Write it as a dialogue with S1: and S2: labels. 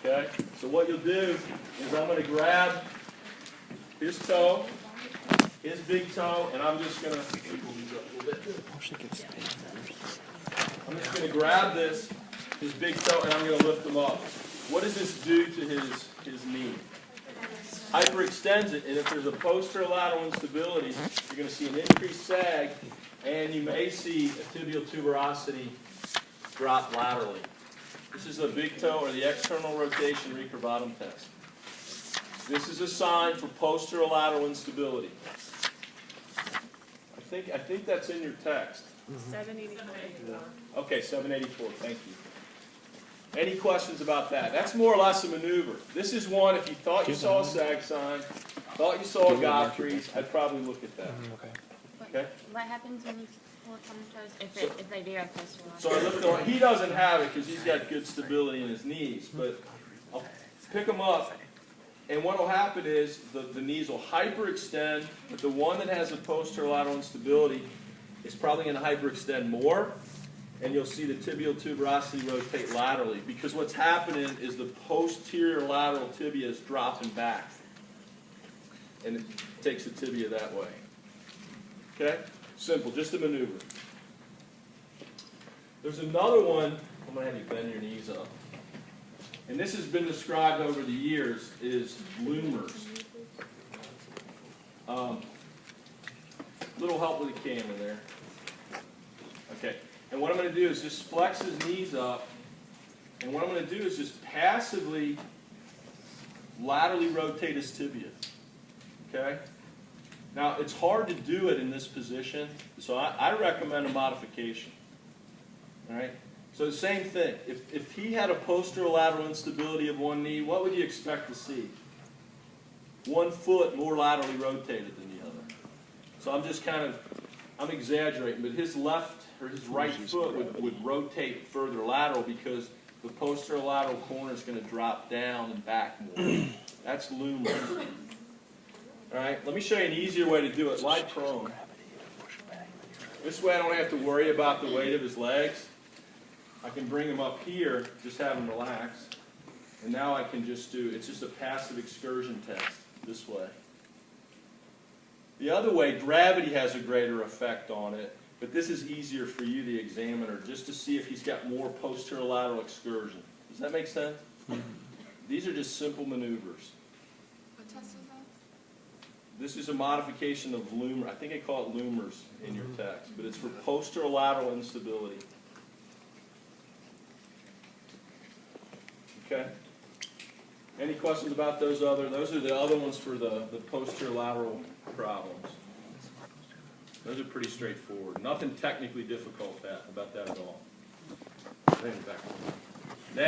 S1: Okay? So what you'll do is I'm going to grab his toe, his big toe, and I'm just going to grab this, his big toe, and I'm going to lift him up. What does this do to his knee? Hyperextends it, and if there's a posterolateral instability, you're going to see an increased sag, and you may see a tibial tuberosity drop laterally. This is the big toe or the external rotation recurvatum test. This is a sign for posterolateral instability. I think that's in your text.
S2: 784.
S1: Okay, 784. Thank you. Any questions about that? That's more or less a maneuver. This is one, if you thought you saw a sag sign, thought you saw a Godfrey's, I'd probably look at that. Okay?
S2: What happens when you pull from the toes if they do have posterolateral?
S1: So I lift him. He doesn't have it because he's got good stability in his knees, but I'll pick him up, and what will happen is the knees will hyperextend, but the one that has a posterolateral instability is probably going to hyperextend more, and you'll see the tibial tuberosity rotate laterally, because what's happening is the posterior lateral tibia is dropping back, and it takes the tibia that way. Okay? Simple, just a maneuver. There's another one, I'm going to have you bend your knees up, and this has been described over the years, is Loomer's. Little help with the camera there. Okay. And what I'm going to do is just flex his knees up, and what I'm going to do is just passively laterally rotate his tibia. Okay? Now, it's hard to do it in this position, so I recommend a modification. All right? So the same thing. If he had a posterolateral instability of one knee, what would you expect to see? One foot more laterally rotated than the other. So I'm just I'm exaggerating, but his left or his right foot would rotate further lateral because the posterolateral corner is going to drop down and back more. That's Loomer. All right, let me show you an easier way to do it. Lie prone. This way I don't have to worry about the weight of his legs. I can bring him up here, just have him relax. And now I can just it's just a passive excursion test this way. The other way, gravity has a greater effect on it, but this is easier for you, the examiner, just to see if he's got more posterolateral excursion. Does that make sense? These are just simple maneuvers.
S3: What test is that?
S1: This is a modification of Loomer. I think I call it Loomer's in your text, but it's for posterolateral instability. Okay? Any questions about those other? Those are the other ones for the posterolateral problems. Those are pretty straightforward. Nothing technically difficult about that at all. Now,